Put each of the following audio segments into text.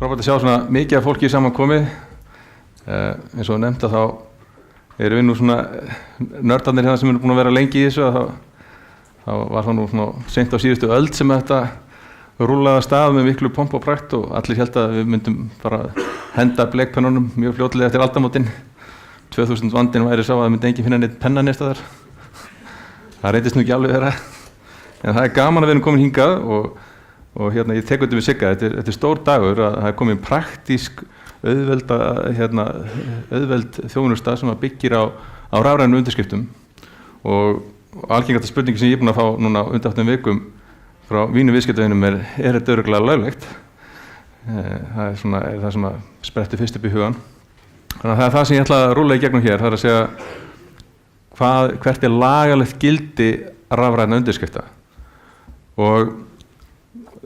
Frábært að sjá svona mikið af fólki saman komið. Eins og nefnt að þá erum við nú svona nördarnir hérna sem eru búin að vera lengi í þessu, þá var það nú svona seint á síðustu öld sem þetta rúllaði af stað með miklu pomp og prakt og allir held að við myndum bara henda blekpennunum mjög fljótlega eftir aldamótin. 2000 vandinn væri sá að það myndi enginn finna neitt penna neins staðar. Það reyndist nú ekki alveg þeirra. En það er gaman að við erum komin hingað og hérna ég tek undir við Sigga, þetta er stór dagur að það er komin praktísk auðveld þjónusta sem að byggir á rafrænum undirskriftum og algengasta spurningi sem ég er búin að fá núna undanfarnum vikum frá mínu viðskiptavinum er þetta örugglega löglegt? Það er það sem að spretti fyrst upp í hugan. Þannig að það er það sem ég ætla að rúlla í gegnum hér, það er að segja hvert er lagalegt gildi rafrænna undirskrifta. Og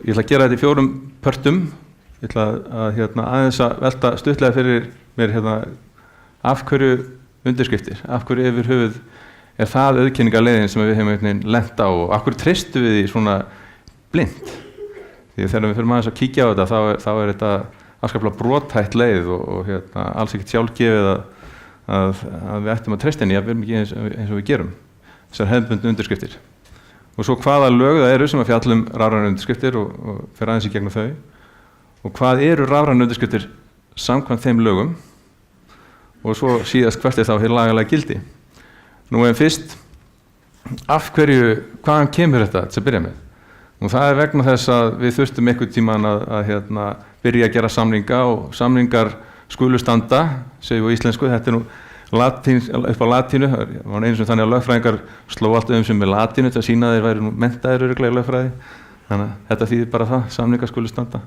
ég ætla að gera þetta í 4 pörtum. Ég ætla að aðeins að velta stuttlega fyrir mér af hverju undirskriftir, af hverju yfir höfuð er það auðkenningarleiðin sem við hefum lent á og af hverju treystum við því svona blind. Því þegar við fyrir aðeins að kíkja á þetta þá er þetta afskaplega brothætt leið og alls ekkert sjálfgefið að við ættum að treysta henni jafnvel mikið eins og við gerum. Þessar hefðbundnu undirskriftir. Og svo hvaða lög það eru sem að fjalla rafrænar undirskriftir og fer aðeins í gegnum þau. Og hvað eru rafrænar undirskriftir samkvæmt þeim lögum og svo síðast hvert er þá hér lagalega gildi. Nú en fyrst, hvaðan kemur þetta til að byrja með? Og það er vegna þess að við þurftum einhvern tímann að byrja að gera samninga og samningar skulu standa, segjum við á íslensku, þetta er nú upp á latínu, það var einu sem þannig að lögfræðingar sló allt sem með latínu til að sína þeir væri nú menntaðir örugglega í lögfræði. Þannig að þetta þýðir bara það, samningar skulu standa.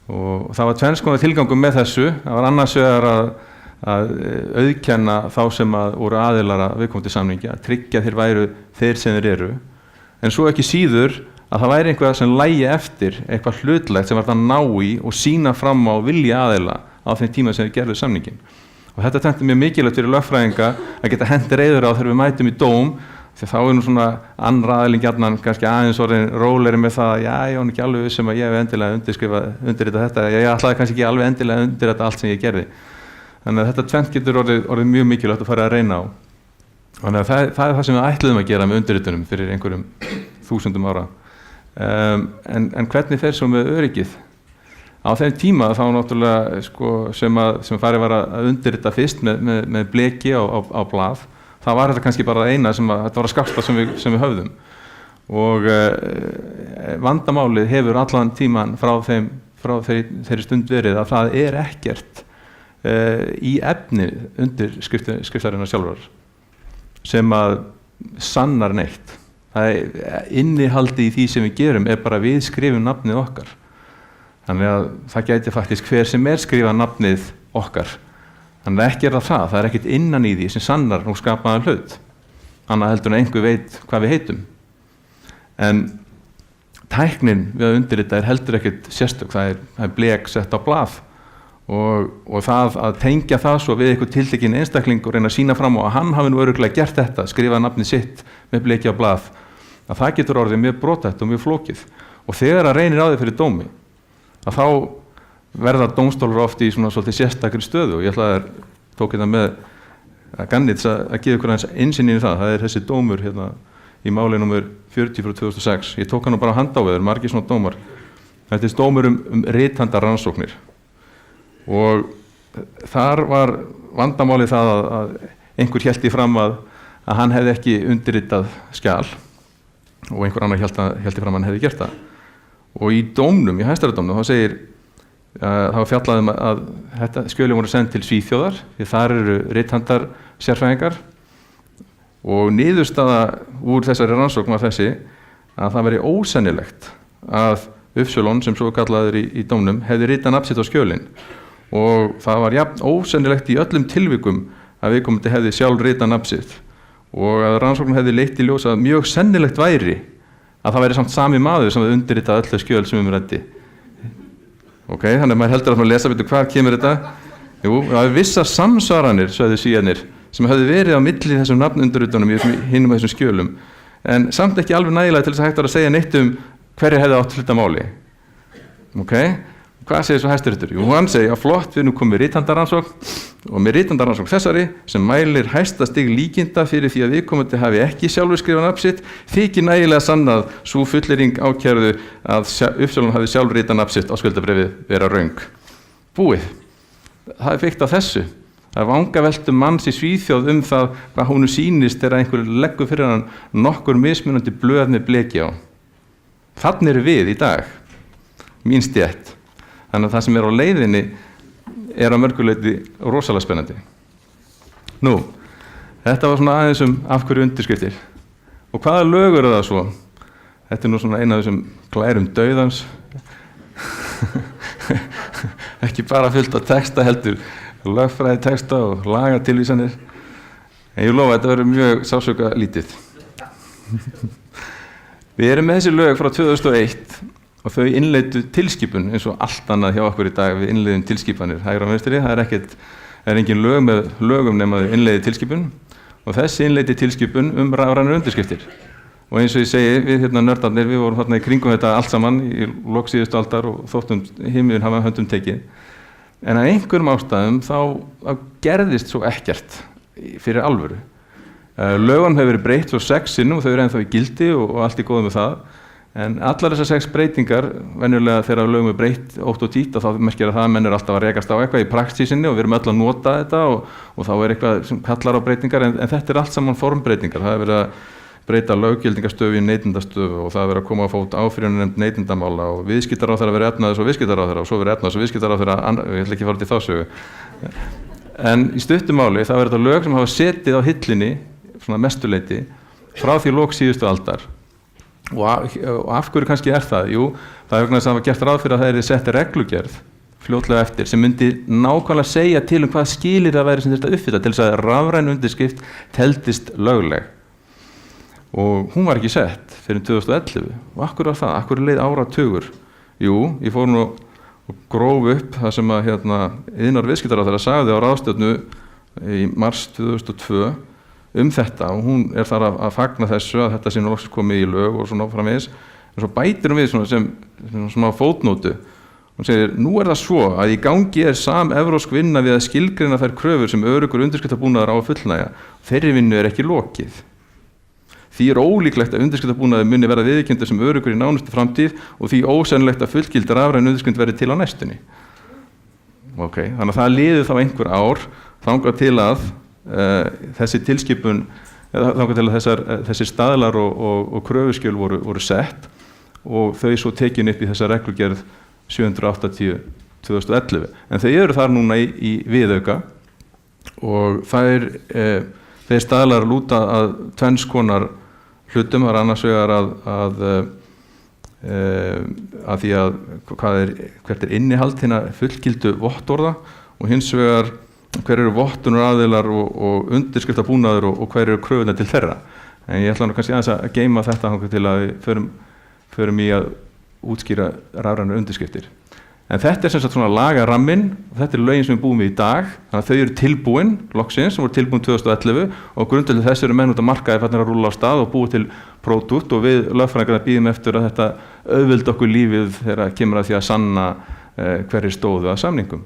Og það var tvenns konar tilgangur með þessu, það var annars vegar að auðkenna þá sem voru aðilar að viðkomandi samningi, að tryggja þeir væru þeir sem þeir eru, en svo ekki síður að það væri eitthvað sem lægi eftir, eitthvað hlutlegt sem var það að ná í og sýna fram á vilja aðila á þeim tíma sem þeir gerðu samningin. Og þetta tenti mjög mikilvægt fyrir lögfræðinga að geta hendi reiður á þegar við mætum í dóm, því þá er nú svona annar aðilinn gjarnan kannski aðeins orðin rólegri með það að ég var ekki alveg sem að ég hef endilega undirritað þetta, ég ætlaði kannski ekki alveg endilega undirrita allt sem ég gerði. Þannig að þetta tvennt getur orðið mjög mikilvægt að fara að reyna á. Þannig að það er það sem við ætluðum að gera með undirritunum fyrir einhverjum þúsundum ára. En hvernig fer svo með öryggið? Á þeim tíma þá náttúrulega sem farið var að undirrita fyrst með bleki á blað, þá var þetta kannski bara eina þetta var að skarta sem við höfðum. Og vandamálið hefur allan tíman frá þeirri stund verið að það er ekkert í efni undirskriftarinnar sjálfrar sem að sannar neitt. Innihaldið í því sem við gerum er bara við skrifum nafnið okkar. Þannig að það gæti faktisk hver sem skrifað nafnið okkar. Þannig að ekki það er ekkert innan í því sem sannar nú skapaðan hlut. Annað heldur en einhver veit hvað við heitum. En tæknin við að undirrita heldur ekkert sérstök, það er blek sett á blað og það að tengja það svo við einhver tiltekinn einstakling og reyna að sýna fram á að hann hafi nú örugglega gert þetta, skrifað nafnið sitt með bleki á blað, að það getur orðið mjög brothætt og mjög flókið. Og þegar að reynir á því fyrir dómi, að þá verða dómstólar oft í svona svolítið sérstakri stöðu og ég tók þetta með Gannits að gefa ykkur aðeins innsýn í það er þessi dómur í máli númer 40 frá 2006. Ég tók hann bara hand á við, margir svona dómar. Þetta er dómur rithandar rannsóknir og þar var vandamálið það að einhver hélt í fram að hann hefði ekki undirritað skjal og einhver annar hélt í fram að hann hefði gert það. Og í dómnum, í Hæstaréttardómnum, þá segir það var fjallað að þetta skjölin voru send til Svíþjóðar því þar eru rithandar sérfræðingar og niðurstaða úr þessari rannsókn var þessi að það veri ósennilegt að Uppsölon sem svo kallaður í dómnum hefði ritað nafn sitt á skjölin og það var jafn ósennilegt í öllum tilvikum að viðkomandi hefði sjálf ritað nafn sitt og að rannsóknin hefði leitt í ljós að mjög sennilegt væri að það væri samt sami maður sem hefði undirritað öll þau skjöl sem ræddi. Þannig að maður heldur að maður lesa betur hvað kemur þetta. Jú, það er vissar samsvaranir, sögðu síðanir, sem hefði verið á milli þessum nafnundirritunum í hinum þessum skjölum, en samt ekki alveg nægilega til þess að hægt að segja neitt hverjir hefði átt hluta máli. Hvað segir svo Hæstiréttur? Jú, hann segir að flott, við erum komið rithandarannsókn og með rithandarannsókn þessari sem mælir hæsta stig líkinda fyrir því að viðkomandi hafi ekki sjálfur skrifað nafn sitt þykir nægilega sannað sú fullyrðing ákærðu að Uppsölun hafi sjálfur ritað nafn sitt á skuldabréfið vera röng. Búið. Það er byggt á þessu. Það er vangaveltum manns í Svíþjóð það hvað honum sýnist þegar einhver leggur fyrir hann nokkur mismunandi blöð með bleki á. Þannig erum við í dag, mín stétt. Þannig að það sem er á leiðinni er á mörguleyti rosalega spennandi. Nú, þetta var svona aðeins af hverju undirskriftir. Og hvaða lög eru það svo? Þetta er nú svona eina af þessum glærum dauðans. Ekki bara fullt af texta heldur, lögfræði texta og lagatilvísanir. En ég lofa að þetta verður mjög sásauka lítið. Við erum með þessi lög frá 2001 og þau innleiddu tilskipun eins og allt annað hjá okkur í dag við innleiðum tilskipanir hægra og vinstri. Það er engin lög með lögum nema þau innleiði tilskipun og þessi innleiddi tilskipun rafrænar undirskriftir. Og eins og ég segi, við nördarnir, við vorum þarna í kringum þetta allt saman í lok síðustu aldar og þóttum himinn hafa höndum tekið. En af einhverjum ástæðum þá gerðist svo ekkert fyrir alvöru. Lögunum hefur verið breytt svo 6 sinnum og þau eru ennþá í gildi og allt í góðu með það. En allar þessar 6 breytingar, venjulega þegar lögum er breytt ótt og títt, þá merkir að það menn er alltaf að rekast á eitthvað í praxísinni og við erum öll að nota þetta og þá er eitthvað sem kallar á breytingar, en þetta er allt saman formbreytingar. Það er verið að breyta löggildingastöfu í neytendastöfu og það er verið að koma á fót áfrýjunarnefnd neytendamála og viðskiptaráðherra verið efnaðis og viðskiptaráðherra og svo verið efnaðis og viðskiptaráðherra, ég ætla ekki að fara til þá sögu. En í stuttu máli þá er þetta lög sem hafa setið á hyllinni, svona mestuleyti, frá því lok síðustu aldar. Og af hverju kannski er það? Jú, það er vegna þess að það var gert ráð fyrir að það er sett reglugerð fljótlega eftir sem myndi nákvæmlega segja til hvað skilir það væri sem þetta uppfylla til þess að rafræn undirskrift teldist lögleg. Og hún var ekki sett fyrir 2011. Og af hverju var það? Af hverju leið áratugur? Jú, ég fór nú og gróf upp það sem að iðnar viðskiptaráðherra sagði á ráðstefnu í mars 2002 þetta og hún er þar að fagna þessu að þetta sé nú loksins komið í lög og svona framvegis. En svo bætir hún við sem smá fótnótu. Hún segir, nú er það svo að í gangi er samevrópsk vinna við að skilgreina þær kröfur sem öruggur undirskriftabúnaður á að fullnægja. Þeirri vinnu er ekki lokið. Því er ólíklegt að undirskriftabúnaður muni verða viðurkenndur sem öruggur í nánustu framtíð og því ósennilegt að fullgild rafræn undirskrift verði til á næstunni. Þannig að það liði þá einhver ár þangað til að þessi tilskipun, þangað til að þessir staðlar og kröfuskjöl voru sett og þau svo tekin upp í þessa reglugerð 780/2011. En þau eru þar núna í viðauka og þeir staðlar lúta að tvenns konar hlutum. Það er annars vegar að því að hvert er innihald hinna fullgildu vottorða og hins vegar hver eru vottunaraðilar og undirskriftabúnaður og hver eru kröfurnar til þeirra. En ég ætla nú kannski aðeins að geyma þetta til að við förum í að útskýra rafrænar undirskriftir. En þetta er sem sagt svona lagaramminn og þetta er lögin sem við búum við í dag. Þannig að þau eru tilbúin, loksins, sem voru tilbúin 2011 og grundvöldum þess eru menn út að markaði farnir að rúlla á stað og búið til pródúkt og við lögfræðingarnir bíðum eftir að þetta auðveldi okkur lífið þegar kemur að því að sanna hverjir stóðu að samningum.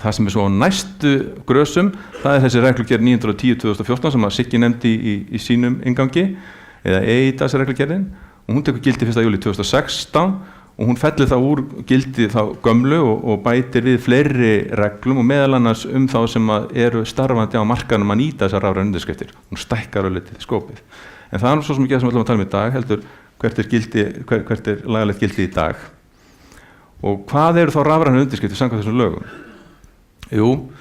Það sem er svo á næstu grösum, það er þessi reglugerð 910/2014 sem að Siggi nefndi í sínum inngangi, eða EIDAS reglugerðin, og hún tekur gildi 1. júlí 2016 og hún fellir þá úr gildi þá gömlu og bætir við fleiri reglum og meðal annars þá sem eru starfandi á markaðnum að nýta þessar rafrænu undirskriftir. Hún stækkar litið skópið. En það er svo sem ekki það sem við ætlum að tala um í dag, heldur hvert er lagalegt gildi í dag. Og hvað eru þá rafrænu undirskriftir samkvæmt þessum lögum? Jú,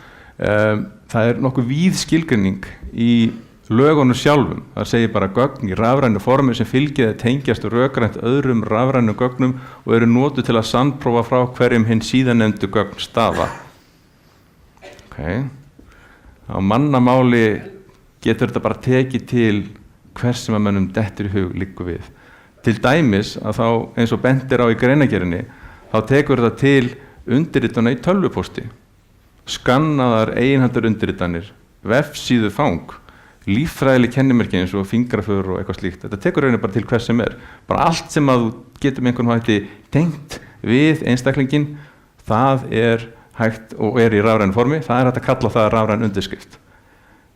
það er nokkuð víð skilgreining í lögunum sjálfum. Það segir bara gögn í rafrænu formi sem fylgja eða tengjast rökrænt öðrum rafrænum gögnum og eru notuð til að sannprófa frá hverjum hinn síðarnefndu gögn stafa. Á mannamáli getur þetta bara tekið til hvers sem að mönnum dettur í hug liggur við. Til dæmis að þá eins og bent á í greinargerðinni, þá tekur þetta til undirritana í tölvupósti. Skannaðar eiginhandur undirritanir, vefsíðu fang, líffræðileg kennimerki eins og fingraför og eitthvað slíkt. Þetta tekur rauninni bara til hvers sem er. Bara allt sem að þú getur með einhvern hætti tengt við einstaklingin það hægt og í rafrænu formi, það hægt að kalla það rafræn undirskrift.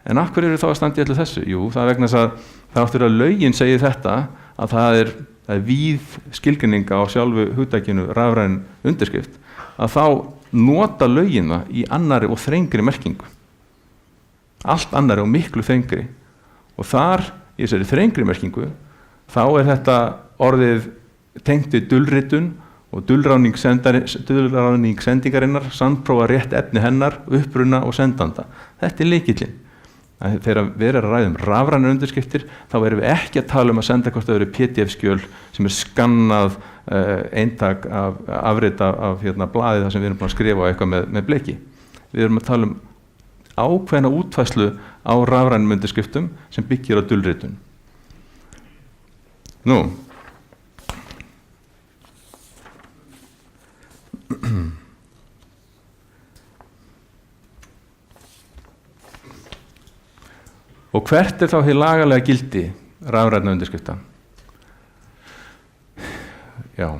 En af hverju eru þá að standa í öllu þessu? Jú, það vegna þess að það áttur að lögin segir þetta að það er víð skilgreining á sjálfu hugtakinu rafræn undirskrift, að þá nota lögin það í annarri og þrengri merkingu. Allt annarri og miklu þrengri. Og þar, í þessari þrengri merkingu, þá þetta orðið tengt við dulritun og dulráning sendingarinnar, sannprófa rétt efni hennar, uppruna og sendanda. Þetta er lykillinn. Þegar við erum að ræða rafrænar undirskriftir, þá erum við ekki að tala að senda hvort það eru PDF-skjöl sem skannað eintak af afrit af blaðið þar sem við erum búin að skrifa eitthvað með bleki. Við erum að tala ákveðna útfærslu á rafrænum undirskriftum sem byggir á dulritun. Nú. Og hvert þá hið lagalega gildi rafrænna undirskrifta? Já,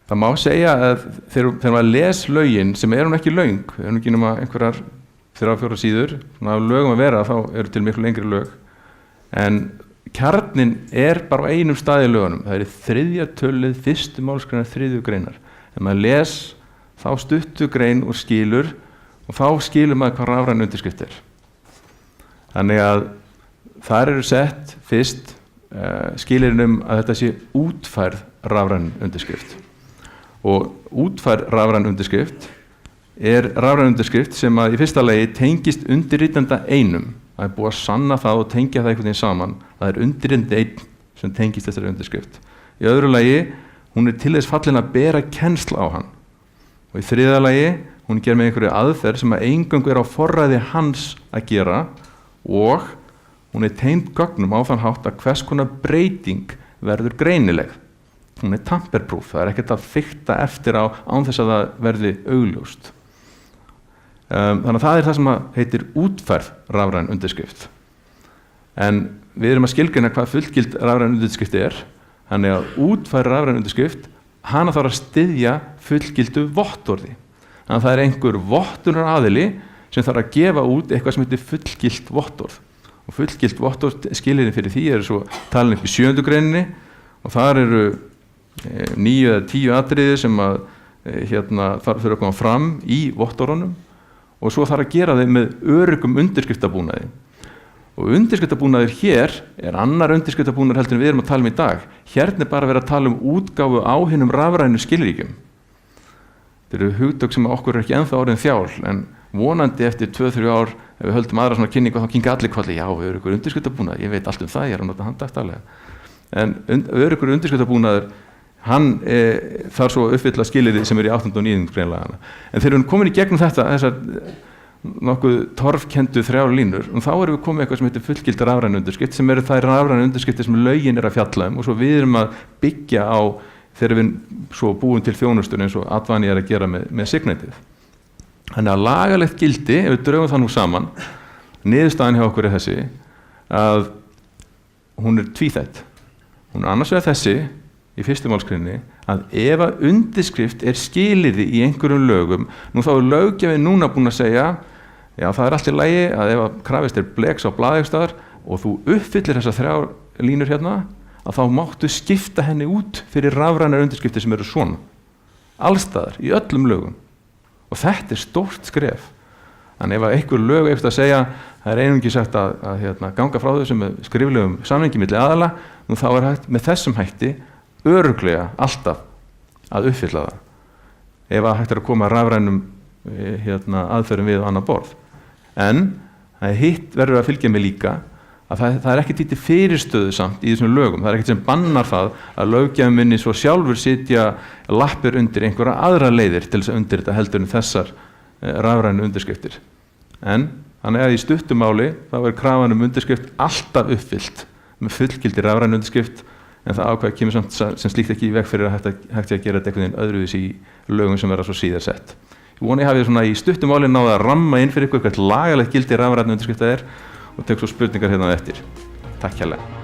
það má segja að þegar maður les lögin, sem hún ekki löng, hún ekki nema einhverjar 3-4 síður, svona af lögum að vera, þá eru til miklu lengri lög, en kjarninn bara á einum stað í lögunum. Það 3. tölulið 1. málsgreinar 3. greinar. Þegar maður les þá stuttu grein og skilur, og þá skilur maður hvað rafræn undirskrift Þannig að þar eru sett fyrst skilyrðin að þetta sé útfærð rafræn undirskrift. Og útfærð rafræn undirskrift rafræn undirskrift sem að í fyrsta lagi tengist undirritanda einum. Það búið að sanna það og tengja það einhvern veginn saman. Það undirritandi einn sem tengist þessari undirskrift. Í öðru lagi, hún til þess fallin að bera kennsl á hann. Og í þriðja lagi, hún ger með einhverju aðferð sem að eingöngu á forræði hans að gera og hún tengd gögnum á þann hátt að hvers konar breyting verður greinileg. Hún tamperproof, það ekkert að fikta eftir án þess að það verði augljóst. Þannig að það það sem heitir útfærð rafræn undirskrift. En við erum að skilgreina hvað fullgild rafræn undirskrift þannig að útfærð rafræn undirskrift, hana þarf að styðja fullgildu vottorði. Þannig að það einhver vottunaraðili sem þarf að gefa út eitthvað sem heitir fullgilt vottorð. Og fullgilt vottorð skilyrðin fyrir því svo talin upp í 7. greininni og þar eru 9 eða 10 atriði sem þarf að koma fram í vottorðunum og svo þarf að gera þeim með öruggum undirskriftabúnaði. Og undirskriftabúnaður hér annar undirskriftabúnaður heldur en við erum að tala í dag. Hérna bara verið að tala útgáfu á hinum rafrænu skilríkjum. Þetta eru hugtök sem okkur ekki ennþá orðin þjál, en vonandi eftir 2-3 ár, ef við höldum aðra svona kynningu, þá kinga allir kolli, já, við erum ykkur undirskriftabúnaður, ég veit allt það, ég að nota handaftalega. En ykkur undirskriftabúnaður, hann þarf svo að uppfylla skilyrði sem í 8. og 9. greinlagana. En þegar við komin í gegnum þessar nokkuð torfkendu 3 línur, og þá erum við komið eitthvað sem heitir fullgild rafræn undirskrift, sem þær rafræn undirskriftir sem lögin að fjalla og svo við erum að byggja á þegar við svo búum til þjónustun eins og Advani að gera með Signetið. Þannig að lagalegt gildi, ef við draugum það nú saman, niðurstaðan hjá okkur þessi, að hún tvíþætt. Hún annars vegar þessi, í 1. málsgreininni, að ef að undirskrift skilyrði í einhverjum lögum, nú þá löggjafinn núna búin að segja, já það allt í lagi að ef að krafist bleks á blaðegstaðar og þú uppfyllir þessar 3 línur hérna, að þá máttu skipta henni út fyrir rafrænar undirskriftir sem eru svona. Allstaðar, í öllum lögum. Og þetta stórt skref. Þannig ef einhver lög eftir að segja, það einungi sagt að ganga frá þessum með skriflegum samningi milli aðala, nú þá hægt með þessum hætti örugglega alltaf að uppfylla það. Ef að hægt að koma rafrænum aðferðum við á annað borð. En hitt verður að fylgja mig líka að það ekki til fyrirstöðu samt í þessum lögum. Það ekkert sem bannar það að löggjafinn minni svo sjálfur sitja lappir undir einhverja aðra leiðir til þess að undirrita heldur en þessar rafrænu undirskriftir. En þannig að í stuttumáli þá krafan undirskrift alltaf uppfyllt með fullgildi rafrænu undirskrift, en það ákvæði kemur samt sem slíkt ekki í veg fyrir að hægt að gera þetta einhvern veginn öðruvísi í lögum sem verða svo síðar sett. Ég vona ég hafi svona í stuttumáli náða að ramma inn fyrir ykkur hvert lagalegt gildi rafrænu undirskrifta og tek svo spurningar hérna eftir. Takk hérlega.